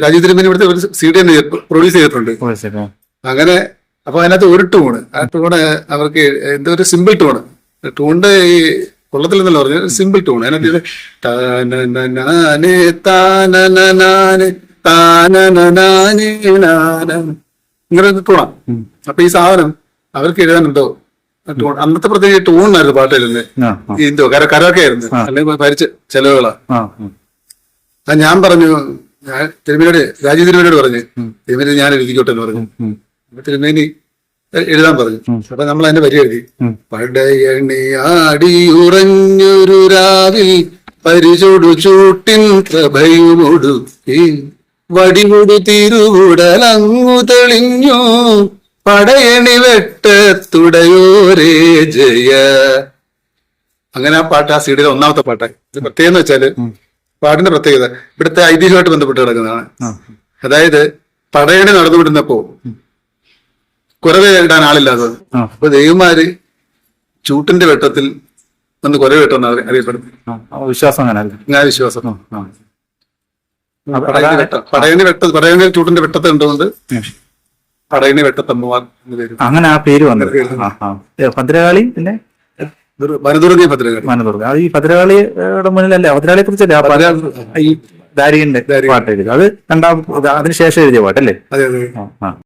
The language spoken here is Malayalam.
രാജീവ് തിരുമേനി ഇവിടുത്തെ ഒരു CD തന്നെ പ്രൊഡ്യൂസ് ചെയ്തിട്ടുണ്ട്. അങ്ങനെ അപ്പൊ അതിനകത്ത് ഒരു ടൂണ്, ആ ടൂണ് അവർക്ക് എന്തോ ഒരു സിമ്പിൾ ടൂണ്, ടൂണിന്റെ ഈ കൊള്ളത്തിലെന്നല്ല പറഞ്ഞു, സിമ്പിൾ ടൂൺ. അതിനകത്ത് ഇങ്ങനെ ഒരു ടൂണാണ്. അപ്പൊ ഈ സാധനം അവർക്ക് എഴുതാനുണ്ടോ ടൂൺ, അന്നത്തെ പ്രത്യേക ടൂണായിരുന്നു പാട്ട് എഴുതുന്നത്. എന്തോ കരോക്കെ ആയിരുന്നു, അല്ലെങ്കിൽ ഭരിച്ച ചെലവുകളാ. ഞാൻ പറഞ്ഞു, ഞാൻ തിരുമേനിയോട്, രാജീവ് തിരുമേനിയോട് പറഞ്ഞു, തിരുമേനി ഞാൻ എഴുതിക്കോട്ടെ എന്ന് പറഞ്ഞു. തിരുമേനി എഴുതാൻ പറഞ്ഞു. അപ്പൊ നമ്മൾ അതിന്റെ വരി എഴുതി. പടയണിയാടിയുറഞ്ഞൊരു രാവിൽ പരിചൊടു ചൂട്ടിൻ പ്രഭയുമൊടു വടിമുടു തിരുവുടലങ്ങു തെളിഞ്ഞു പടയണി വെട്ടത്തുടയോരേ ജയ. അങ്ങനെ ആ പാട്ട് ആ CD ഒന്നാമത്തെ പാട്ടായി. ഇത് പ്രത്യേകം എന്ന് വെച്ചാല് പാട്ടിന്റെ പ്രത്യേകത ഇവിടുത്തെ ഐതിഹ്യമായിട്ട് ബന്ധപ്പെട്ട് കിടക്കുന്നതാണ്. അതായത് പടയണി നടന്നുവിടുന്നപ്പോ കുരവ ഇടാൻ ആളില്ലാതെ, അപ്പൊ ദൈവമാര് ചൂട്ടിന്റെ വെട്ടത്തിൽ ഒന്ന് കുരവ വെട്ടം അറിയപ്പെടുന്നു. വിശ്വാസം ഞാൻ വിശ്വാസം പടയണി ചൂട്ടിന്റെ വെട്ടത്ത് കണ്ടുകൊണ്ട് പടയണി വെട്ടത്തമ്മവാർ എന്ന് പേര്. അങ്ങനെ ആ പേര് വന്നത്. ഭദ്രകാളി പിന്നെ വനദുർഗ ഭദ്രകാളി. വനദുർഗ അത് ഈ ഭദ്രകാളിയുടെ മുന്നിലല്ലേ, ഭദ്രകാളിയെ കുറിച്ചല്ലേ ഈ ദാരികന്റെ പാട്ട് എഴുതി, അത് അതിനുശേഷം എഴുതിയ പാട്ടല്ലേ? അതെ അതെ.